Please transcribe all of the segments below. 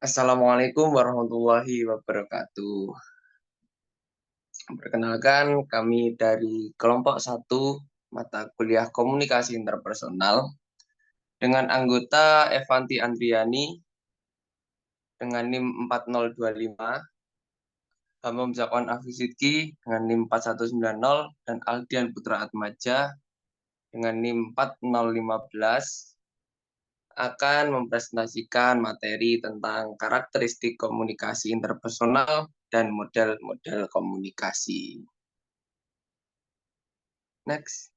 Assalamualaikum warahmatullahi wabarakatuh. Perkenalkan, kami dari kelompok satu mata kuliah komunikasi interpersonal dengan anggota Evanti Andriani dengan NIM 4025, Bambang Zakwan Afizidki dengan NIM 4190, dan Aldian Putra Atmaja dengan NIM 4015 akan mempresentasikan materi tentang karakteristik komunikasi interpersonal dan model-model komunikasi. Next.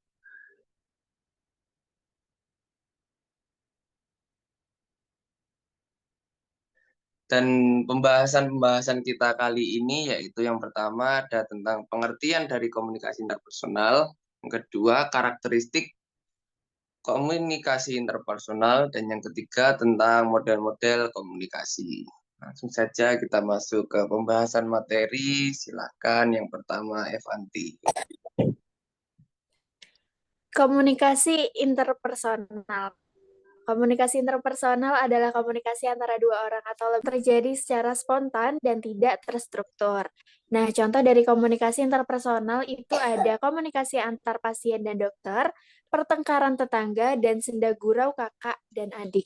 Dan pembahasan-pembahasan kita kali ini yaitu yang pertama ada tentang pengertian dari komunikasi interpersonal, yang kedua karakteristik komunikasi interpersonal, dan yang ketiga tentang model-model komunikasi. Langsung saja kita masuk ke pembahasan materi. Silakan yang pertama Evanti. Komunikasi interpersonal. Komunikasi interpersonal adalah komunikasi antara dua orang atau lebih terjadi secara spontan dan tidak terstruktur. Nah, contoh dari komunikasi interpersonal itu ada komunikasi antar pasien dan dokter, pertengkaran tetangga, dan senda gurau kakak dan adik.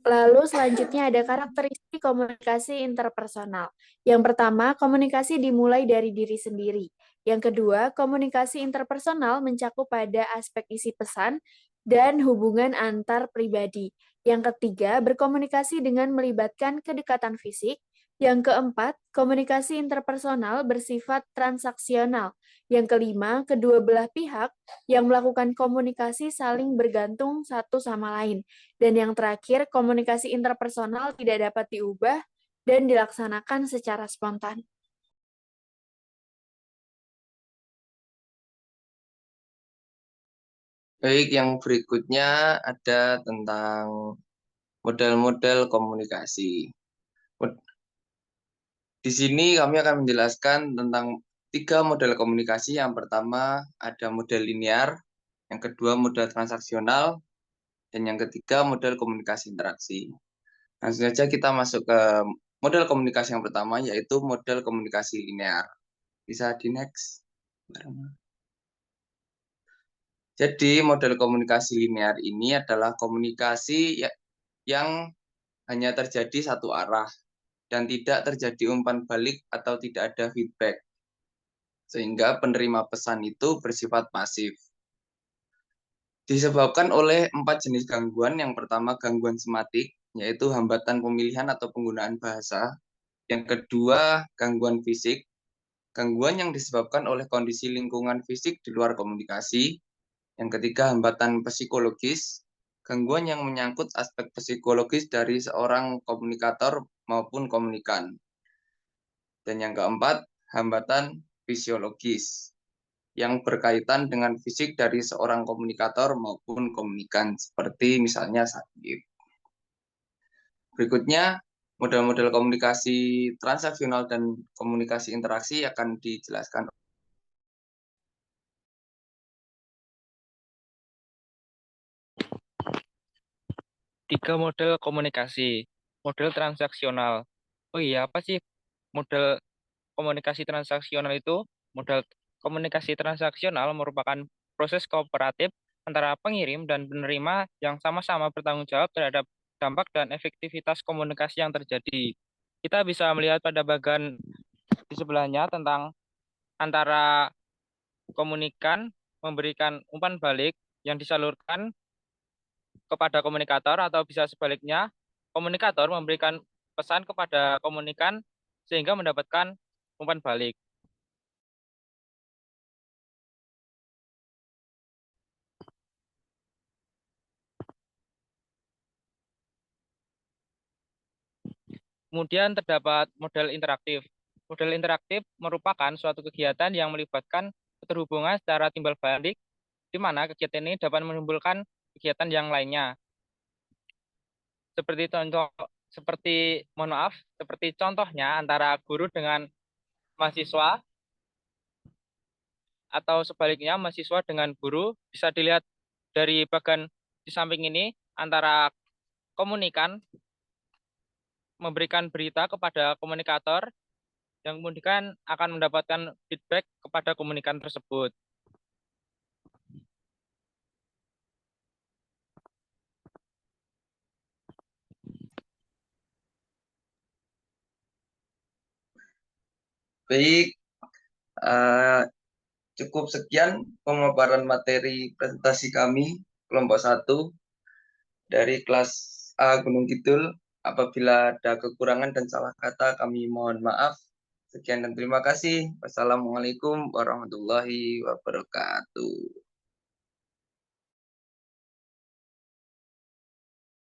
Lalu selanjutnya ada karakteristik komunikasi interpersonal. Yang pertama, komunikasi dimulai dari diri sendiri. Yang kedua, komunikasi interpersonal mencakup pada aspek isi pesan dan hubungan antar pribadi. Yang ketiga, berkomunikasi dengan melibatkan kedekatan fisik. Yang keempat, komunikasi interpersonal bersifat transaksional. Yang kelima, kedua belah pihak yang melakukan komunikasi saling bergantung satu sama lain. Dan yang terakhir, komunikasi interpersonal tidak dapat diubah dan dilaksanakan secara spontan. Baik, yang berikutnya ada tentang model-model komunikasi. Di sini kami akan menjelaskan tentang tiga model komunikasi. Yang pertama ada model linear, yang kedua model transaksional, dan yang ketiga model komunikasi interaksi. Langsung saja kita masuk ke model komunikasi yang pertama, yaitu model komunikasi linear. Bisa di next. Jadi model komunikasi linear ini adalah komunikasi yang hanya terjadi satu arah dan tidak terjadi umpan balik atau tidak ada feedback, sehingga penerima pesan itu bersifat pasif. Disebabkan oleh 4 jenis gangguan. Yang pertama gangguan sematik, yaitu hambatan pemilihan atau penggunaan bahasa. Yang kedua gangguan fisik, gangguan yang disebabkan oleh kondisi lingkungan fisik di luar komunikasi. Yang ketiga hambatan psikologis, gangguan yang menyangkut aspek psikologis dari seorang komunikator maupun komunikan. Dan yang keempat, hambatan fisiologis yang berkaitan dengan fisik dari seorang komunikator maupun komunikan, seperti misalnya sakit. Berikutnya, model-model komunikasi transaksional dan komunikasi interaksi akan dijelaskan. Tiga model komunikasi. Model transaksional. Oh iya, apa sih model komunikasi transaksional itu? Model komunikasi transaksional merupakan proses kooperatif antara pengirim dan penerima yang sama-sama bertanggung jawab terhadap dampak dan efektivitas komunikasi yang terjadi. Kita bisa melihat pada bagian di sebelahnya tentang antara komunikan memberikan umpan balik yang disalurkan kepada komunikator, atau bisa sebaliknya komunikator memberikan pesan kepada komunikan sehingga mendapatkan umpan balik. Kemudian terdapat model interaktif. Model interaktif merupakan suatu kegiatan yang melibatkan keterhubungan secara timbal balik, di mana kegiatan ini dapat menimbulkan kegiatan yang lainnya. Seperti contoh, seperti contohnya antara guru dengan mahasiswa, atau sebaliknya mahasiswa dengan guru. Bisa dilihat dari bagian di samping ini antara komunikan memberikan berita kepada komunikator yang kemudian akan mendapatkan feedback kepada komunikan tersebut. Baik, cukup sekian pemaparan materi presentasi kami kelompok 1 dari kelas A Gunung Kidul. Apabila ada kekurangan dan salah kata, kami mohon maaf. Sekian dan terima kasih. Wassalamualaikum warahmatullahi wabarakatuh.